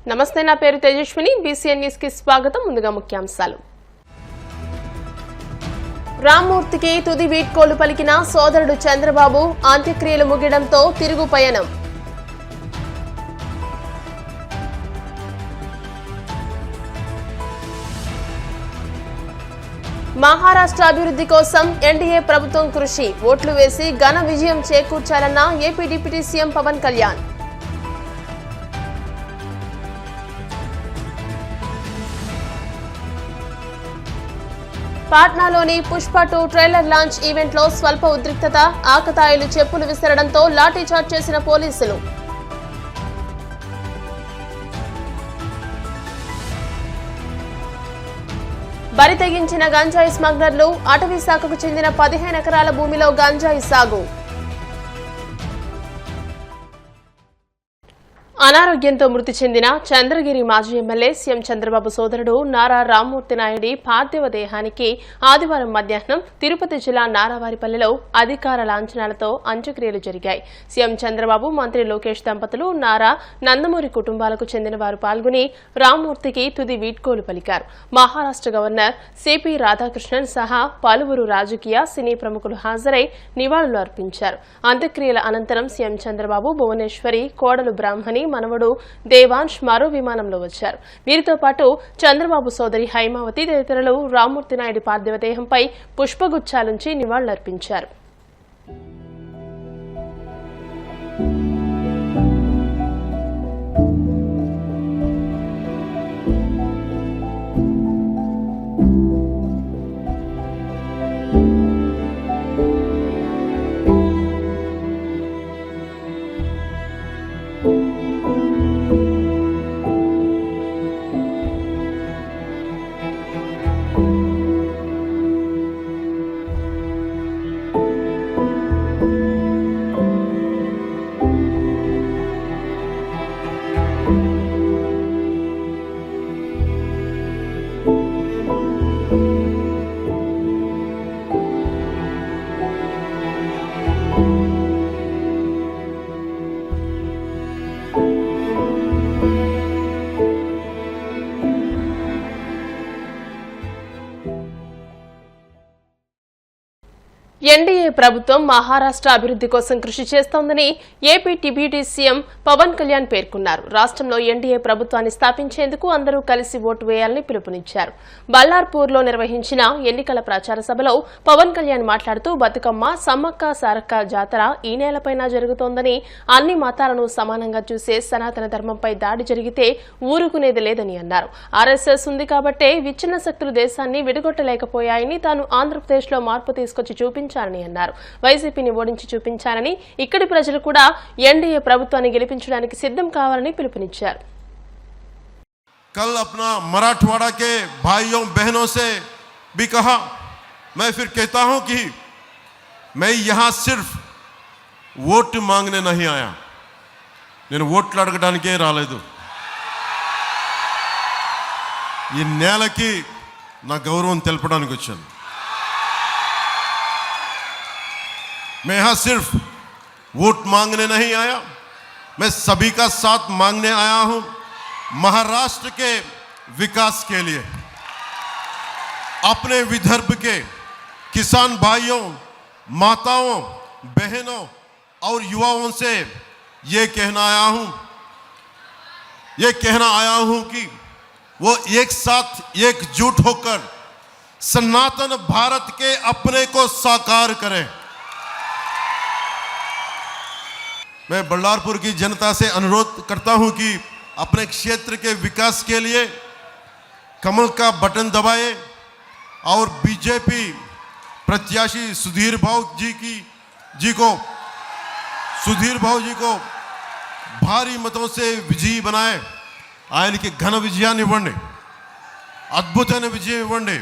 నమస్తే, నా పేరు తేజస్విని. బీసీఎన్ న్యూస్ కి స్వాగతం. ముందుగా ముఖ్యాంశాలు. రామ్మూర్తికి తుది వీడ్కోలు పలికిన సోదరుడు చంద్రబాబు. అంత్యక్రియలు ముగియడంతో తిరుగు పయనం. మహారాష్ట్ర అభివృద్ధి కోసం ఎన్డీఏ ప్రభుత్వం కృషి. ఓట్లు వేసి ఘన విజయం చేకూర్చాలన్న AP deputy CM Pawan Kalyan. పాట్నాలోని పుష్ప 2 ట్రైలర్ లాంచ్ ఈవెంట్ లో స్వల్ప ఉద్రిక్తత. ఆకతాయిలు చెప్పులు విసరడంతో లాఠీచార్జ్ చేసిన పోలీసులు. బరి తెగించిన గంజాయి స్మగ్లర్లు. అటవీ శాఖకు చెందిన 15 ఎకరాల భూమిలో గంజాయి సాగు. అనారోగ్యంతో మృతి చెందిన చంద్రగిరి మాజీ ఎమ్మెల్యే సీఎం చంద్రబాబు సోదరుడు నారా రామ్మూర్తి నాయుడి పార్థివ దేహానికి ఆదివారం మధ్యాహ్నం తిరుపతి జిల్లా నారావారిపల్లెలో అధికార లాంఛనాలతో అంత్యక్రియలు జరిగాయి. సీఎం చంద్రబాబు, మంత్రి లోకేష్ దంపతులు, నారా, నందమూరి కుటుంబాలకు చెందిన వారు పాల్గొని రామ్మూర్తికి తుది వీడ్కోలు పలికారు. మహారాష్ట్ర గవర్నర్ సిపి రాధాకృష్ణన్ సహా పలువురు రాజకీయ, సినీ ప్రముఖులు హాజరై నివాళులు అర్పించారు. అంత్యక్రియల అనంతరం సీఎం చంద్రబాబు, భువనేశ్వరి, కోడలు బ్రాహ్మణి, మనవడు దేవాంశ్ మరో విమానంలో వచ్చారు. వీరితో పాటు చంద్రబాబు సోదరి హైమావతి తదితరులు రామ్మూర్తి నాయుడి పార్థివ దేహంపై పుష్పగుచ్చాలుంచి నివాళులర్పించారు. ఎన్డీఏ ప్రభుత్వం మహారాష్ట్ర అభివృద్ధి కోసం కృషి చేస్తోందని AP deputy CM Pawan Kalyan పేర్కొన్నారు. రాష్ట్రంలో ఎన్డీఏ ప్రభుత్వాన్ని స్థాపించేందుకు అందరూ కలిసి ఓటు వేయాలని పిలుపునిచ్చారు. బల్లార్పూర్లో నిర్వహించిన ఎన్నికల ప్రచార సభలో పవన్ కళ్యాణ్ మాట్లాడుతూ బతుకమ్మ, సమ్మక్క సారక్క జాతర ఈ నేలపైన జరుగుతోందని, అన్ని మతాలను సమానంగా చూసే సనాతన ధర్మంపై దాడి జరిగితే ఊరుకునేది లేదని అన్నారు. ఆర్ఎస్ఎస్ ఉంది కాబట్టే విచ్ఛిన్న శక్తులు దేశాన్ని విడగొట్టలేకపోయాయని, తాను ఆంధ్రప్రదేశ్లో మార్పు తీసుకొచ్చి చూపించారని అన్నారు. వైసీపీని ఓడించి చూపించారని, ఇక్కడి ప్రజలు కూడా ఎన్డీఏ ప్రభుత్వాన్ని గెలిపించడానికి సిద్ధం కావాలని పిలుపునిచ్చారు. कल अपना मराठवाड़ा के भाइयों बहनों से भी कहा, मैं फिर कहता हूं कि मैं यहां सिर्फ वोट मांगने नहीं आया. నేను ఓట్లు అడగడానికే రాలేదు. ఈ నేలకి నా గౌరవం తెలపడానికి వచ్చాను. मैं यहाँ सिर्फ वोट मांगने नहीं आया, मैं सभी का साथ मांगने आया हूँ. महाराष्ट्र के विकास के लिए अपने विदर्भ के किसान भाइयों, माताओं, बहनों और युवाओं से ये कहना आया हूँ कि वो एक साथ एकजुट होकर सनातन भारत के अपने को साकार करें. मैं बल्लारपुर की जनता से अनुरोध करता हूं कि अपने क्षेत्र के विकास के लिए कमल का बटन दबाएं और बीजेपी प्रत्याशी सुधीर भाऊ जी को भारी मतों से विजयी बनाएं. ఆయనకి ఘన విజయాన్ని ఇవ్వండి, అద్భుతమైన విజయం ఇవ్వండి.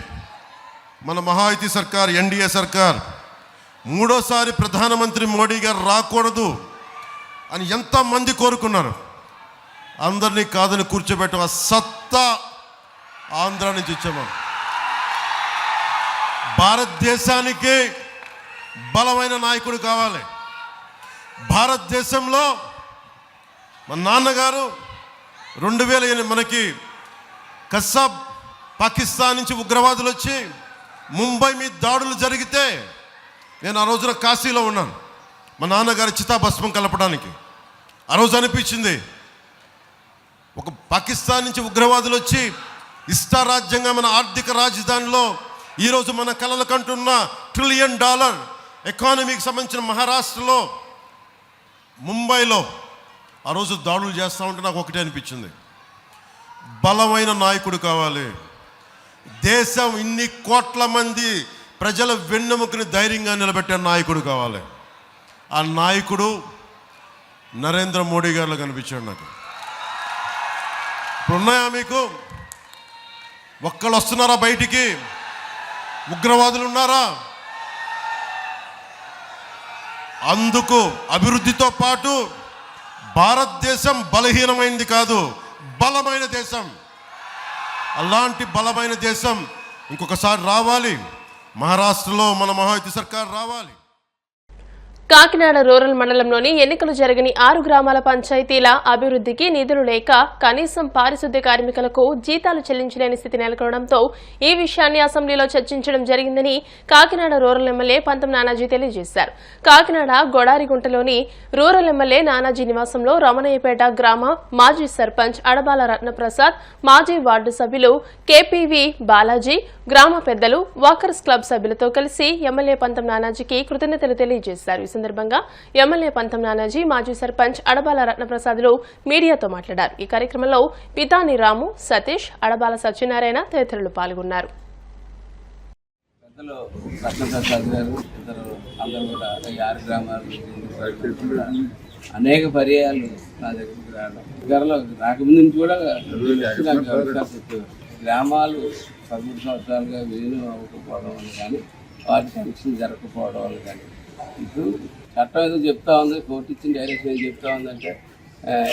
మన మహాయుతి సర్కార్, ఎన్డీఏ సర్కార్ మూడోసారి ప్రధానమంత్రి మోడీ గారు రాకూడదు అని ఎంతమంది కోరుకున్నారు. అందరినీ కాదని కూర్చోబెట్టం ఆ సత్తా ఆంధ్ర నుంచి వచ్చాము. భారతదేశానికి బలమైన నాయకుడు కావాలి. భారతదేశంలో మా నాన్నగారు 2008 మనకి కస్సాబ్ పాకిస్తాన్ నుంచి ఉగ్రవాదులు వచ్చి ముంబై మీద దాడులు జరిగితే నేను ఆ రోజున కాశీలో ఉన్నాను మా నాన్నగారి చితాభస్మం కలపడానికి. ఆ రోజు అనిపించింది, ఒక పాకిస్తాన్ నుంచి ఉగ్రవాదులు వచ్చి ఇష్టారాజ్యంగా మన ఆర్థిక రాజధానిలో ఈరోజు మన కలలు కంటున్న $1 ట్రిలియన్ ఎకానమీకి సంబంధించిన మహారాష్ట్రలో ముంబైలో ఆ రోజు దాడులు చేస్తూ ఉంటే నాకు ఒకటే అనిపించింది, బలమైన నాయకుడు కావాలి. దేశం ఇన్ని కోట్ల మంది ప్రజల వెన్నెముకని ధైర్యంగా నిలబెట్టే నాయకుడు కావాలి. ఆ నాయకుడు నరేంద్ర మోడీ గారిలో కనిపించాడు నాకు. ఇప్పుడు ఉన్నాయా మీకు? ఒక్కళ్ళు వస్తున్నారా బయటికి? ఉగ్రవాదులు ఉన్నారా? అందుకు అభివృద్ధితో పాటు భారతదేశం బలహీనమైంది కాదు, బలమైన దేశం. అలాంటి బలమైన దేశం ఇంకొకసారి రావాలి. మహారాష్ట్రలో మన మహాయుతి సర్కార్ రావాలి. కాకినాడ రూరల్ మండలంలోని ఎన్నికలు జరగని 6 గ్రామాల పంచాయతీల అభివృద్ధికి నిధులు లేక కనీసం పారిశుద్ధ్య కార్మికులకు జీతాలు చెల్లించలేని స్థితి నెలకొనడంతో ఈ విషయాన్ని అసెంబ్లీలో చర్చించడం జరిగిందని కాకినాడ రూరల్ ఎమ్మెల్యే పంతం నానాజీ తెలియజేశారు. కాకినాడ గొడారిగుంటలోని రూరల్ ఎమ్మెల్యే నానాజీ నివాసంలో రమణయ్యపేట గ్రామ మాజీ సర్పంచ్ అడబాల రత్నప్రసాద్, మాజీ వార్డు సభ్యులు కేపీవి బాలాజీ, గ్రామ పెద్దలు, వాకర్స్ క్లబ్ సభ్యులతో కలిసి ఎమ్మెల్యే పంతం నానాజీకి కృతజ్ఞతలు తెలియజేశారు. ఈ సందర్భంగా ఎమ్మెల్యే పంతం నానాజీ, మాజీ సర్పంచ్ అడబాల రత్నప్రసాద్లు మీడియాతో మాట్లాడారు. ఈ కార్యక్రమంలో పితాని రాము, సతీష్, అడబాల సత్యనారాయణ తదితరులు పాల్గొన్నారు. అనేక పర్యాయాలు నా దగ్గరికి రాకముందు నుంచి కూడా గ్రామాలు 13 సంవత్సరాలుగా విలీనం అవ్వకపోవడం వల్ల కానీ, వాటి కనెక్షన్ జరగకపోవడం వల్ల కానీ, ఇప్పుడు చట్టం ఏదో చెప్తా ఉంది, కోర్టు ఇచ్చిన డైరెక్షన్ ఏదో చెప్తా ఉందంటే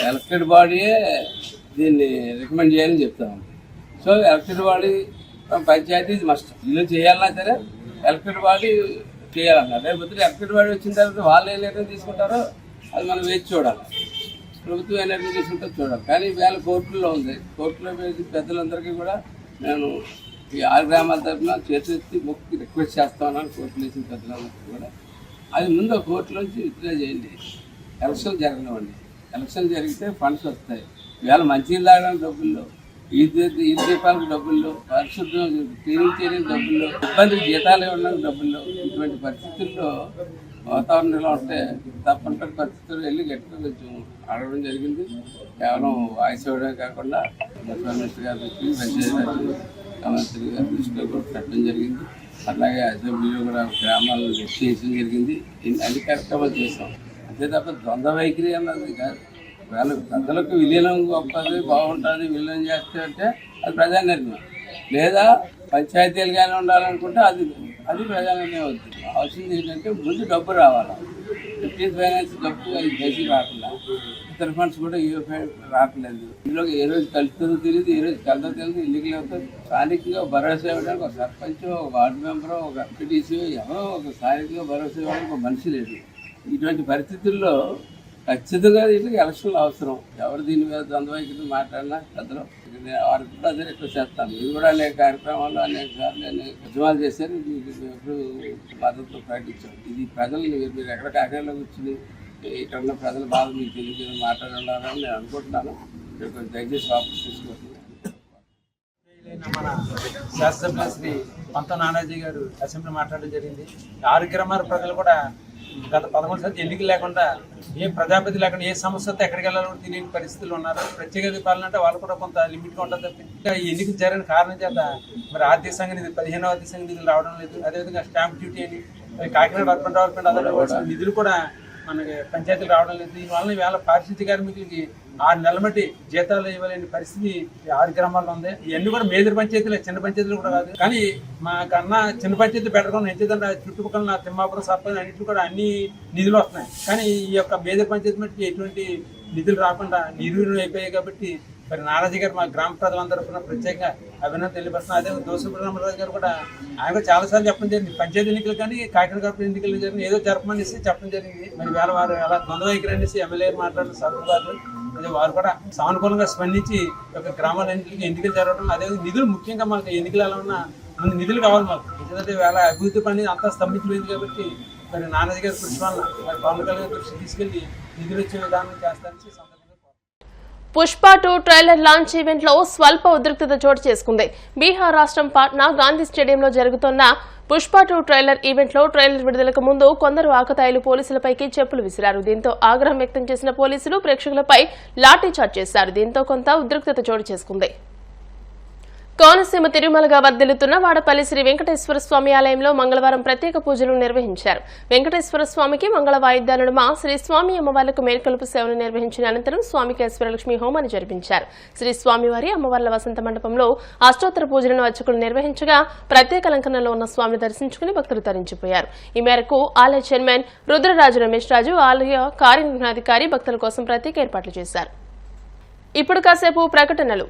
ఎలక్టెడ్ బాడీయే దీన్ని రికమెండ్ చేయాలని చెప్తా ఉంది. So elected body panchayat must ఇల్లు చేయాలన్నా సరే ఎలక్టెడ్ బాడీ చేయాలన్నారు. లేకపోతే ఎలక్టెడ్ బాడీ వచ్చిన తర్వాత వాళ్ళు ఏ నిర్ణయం తీసుకుంటారో అది మనం వేచి చూడాలి. ప్రభుత్వం ఏ నిర్ణయం తీసుకుంటారో చూడాలి. కానీ వేళ కోర్టుల్లో ఉంది. కోర్టులో వేసి పెద్దలందరికీ కూడా నేను ఈ 6 గ్రామాల తరఫున చేతులెత్తి మొక్కి రిక్వెస్ట్ చేస్తా ఉన్నాను. కోర్టులు వేసిన పెద్దలందరికీ కూడా అది ముందు కోర్టులోంచి విత్డ్రా చేయండి. ఎలక్షన్ జరగనివ్వండి. ఎలక్షన్ జరిగితే ఫండ్స్ వస్తాయి. ఇవాళ మంచినీళ్ళు తాగడానికి డబ్బుల్లో, ఈ దీపాలకు డబ్బుల్లో, పరిశుభ్రం క్లీనింగ్ చేయడానికి డబ్బుల్లో, ఇబ్బందికి జీతాలు ఇవ్వడానికి డబ్బుల్లో, ఇటువంటి పరిస్థితుల్లో వాతావరణంలో ఉంటే తప్పనిసరి పరిస్థితుల్లో వెళ్ళి గట్టిగా కొంచెం అడగడం జరిగింది. కేవలం వాయిస్ ఇవ్వడమే కాకుండా మినిస్టర్ గారి దృష్టికి, పంచాయతీ మంత్రి గారి దృష్టిలో కూడా పెట్టడం జరిగింది. అట్లాగే అసెంబ్లీలో కూడా గ్రామాలను లిస్ట్ చేయడం జరిగింది. అన్ని కార్యక్రమాలు చేస్తాం. అంతే తప్ప ద్వంద్వ వైఖరి అన్నది కాదు. వాళ్ళ ప్రజలకు విలీనం గొప్పది, బాగుంటుంది, విలీనం చేస్తే అంటే అది ప్రజా నిర్ణయం. లేదా పంచాయతీలుగానే ఉండాలనుకుంటే అది ప్రజా నిర్ణయం అవుతుంది. అవసరం ఏంటంటే ముందు డబ్బు రావాలి. 15th ఫైనాన్స్ డబ్బు అది చేసి రాకుండా, ఇతర ఫండ్స్ కూడా రావట్లేదు. ఇందులో ఏ రోజు కలుస్తుందో తెలియదు, ఏ రోజు కలదో తెలియదు. ఎన్నికలు అవుతుంది. స్థానికంగా భరోసా ఇవ్వడానికి ఒక సర్పంచ్, ఒక వార్డు మెంబరు, ఒక ఎంపీటీసీ, ఎవరో ఒక స్థానికంగా భరోసా ఇవ్వడానికి ఒక మనిషి లేదు. ఇటువంటి పరిస్థితుల్లో ఖచ్చితంగా దీనికి ఎలక్షన్లు అవసరం. ఎవరు దీని మీద ద్వంద్వైఖరి మాట్లాడినా పెద్దలు వారికి కూడా అదే ఎక్కువ చేస్తాను. ఇది కూడా అనేక కార్యక్రమాల్లో అనేక సార్లు ఉద్యమాలు చేశారు. ఎప్పుడు మద్దతు ప్రకటించాం. ఇది ప్రజలు మీరు ఎక్కడ కాకినాడలో కూర్చుని ఇక్కడ ఉన్న ప్రజల బాధ మీకు తెలియజేయడం మాట్లాడాలని నేను అనుకుంటున్నాను. మీరు కొంచెం దయచేసి వాపసు తీసుకోండి. మన శాసనసభ్యులు శ్రీ పంతం నానాజీ గారు అసెంబ్లీ మాట్లాడడం జరిగింది. 6 గ్రామాల ప్రజలు కూడా గత 11 సార్లు ఎన్నికలు లేకుండా, ఏ ప్రజాపతి లేకుండా, ఏ సమస్యతో ఎక్కడికి వెళ్ళాలో తెలియని పరిస్థితులు ఉన్నారు. ప్రత్యేక పాలన అంటే వాళ్ళు కూడా కొంత లిమిట్గా ఉంటుంది. ఇంకా ఈ ఎన్నికలు జరిగిన కారణం చేత మరి ఆర్థిక సంఘ నిధులు, 15వ ఆర్థిక సంఘ నిధులు రావడం లేదు. అదేవిధంగా స్టాంప్ డ్యూటీ అని, కాకినాడ అర్బన్ డెవలప్మెంట్ అదే నిధులు కూడా మనకి పంచాయతీలు రావడం లేదు. దీనివల్ల ఈవేళ పారిశుద్ధ్య కార్మికులకి 6 నెలల మట్టి జీతాలు ఇవ్వలేని పరిస్థితి 6 గ్రామాల్లో ఉంది. ఇవన్నీ కూడా మేజర్ పంచాయతీలే, చిన్న పంచాయతీలు కూడా కాదు. కానీ మా కన్నా చిన్న పంచాయతీ పెట్టుకుని ఎంచేదంటే చుట్టుపక్కల తిమ్మాపురం, సర్పంచ్ అన్నింటిలో కూడా అన్ని నిధులు వస్తున్నాయి. కానీ ఈ యొక్క మేజర్ పంచాయతీ మట్టి ఎటువంటి నిధులు రాకుండా నిర్వీర్యం అయిపోయాయి. కాబట్టి మరి నానాజీ గారు మా గ్రామ ప్రజలందరూ కూడా ప్రత్యేకంగా అభినందన తెలియపరుస్తున్నారు. అదే దోసపురామరాజు గారు కూడా ఆయన కూడా చాలాసార్లు చెప్పడం జరిగింది. పంచాయతీ ఎన్నికలు కానీ కాకినాడ కార్పొరేషన్ ఎన్నికలు జరిగింది, ఏదో జరపమనేసి చెప్పడం జరిగింది. మరి వేళ వారు అలా ద్వంద్వ వైఖరి అనేసి ఎమ్మెల్యే మాట్లాడిన సభ్యులు అదే వారు కూడా సానుకూలంగా స్పందించి ఒక గ్రామాలన్నింటికి ఎన్నికలు జరగడం, అదే నిధులు ముఖ్యంగా మనకి ఎన్నికలు ఎలా ఉన్నా ముందు నిధులు కావాలి మాకు. ఎందుకంటే వేళ అభివృద్ధి పని అంతా స్తంభించిపోయింది కాబట్టి మరి నానాజీ గారి కృషి వల్ల మరి పవన్ కళ్యాణ్ కృషి తీసుకెళ్లి నిధులు వచ్చే విధానం చేస్తారని సందర్భంగా పుష్ప 2 ట్రైలర్ లాంచ్ ఈవెంట్ లో స్వల్ప ఉద్రిక్తత చోటు చేసుకుంది. బీహార్ రాష్ట్రం పాట్నా గాంధీ స్టేడియంలో జరుగుతున్న పుష్ప 2 ట్రైలర్ ఈవెంట్ లో ట్రైలర్ విడుదలకు ముందు కొందరు ఆకతాయిలు పోలీసులపైకి చెప్పులు విసిరారు. దీంతో ఆగ్రహం వ్యక్తం చేసిన పోలీసులు ప్రేక్షకులపై లాఠీచార్జ్ చేశారు. దీంతో కొంత ఉద్రిక్తత చోటు చేసుకుంది. కోనసీమ తిరుమలగా వర్ధిల్లుతున్న వాడపల్లి శ్రీ వెంకటేశ్వర స్వామి ఆలయంలో మంగళవారం ప్రత్యేక పూజలు నిర్వహించారు. వెంకటేశ్వర స్వామికి మంగళ వాయిద్యాల నడుమ శ్రీ స్వామి అమ్మవార్లకు మేల్కొలుపు సేవలు నిర్వహించిన అనంతరం స్వామికి ఈశ్వరలక్ష్మి హోమాన్ని జరిపించారు. శ్రీ స్వామివారి అమ్మవార్ల వసంత మండపంలో అష్టోత్తర పూజలను అర్చకులు నిర్వహించగా ప్రత్యేక అలంకరణలో ఉన్న స్వామిని దర్శించుకుని భక్తులు తరించిపోయారు. ఈ మేరకు ఆలయ చైర్మన్ రుద్రరాజు రమేష్ రాజు, ఆలయ కార్యనిర్వహణాధికారి భక్తుల కోసం ప్రత్యేక ఏర్పాట్లు చేశారు. ఇప్పుడు కాసేపు ప్రకటనలు.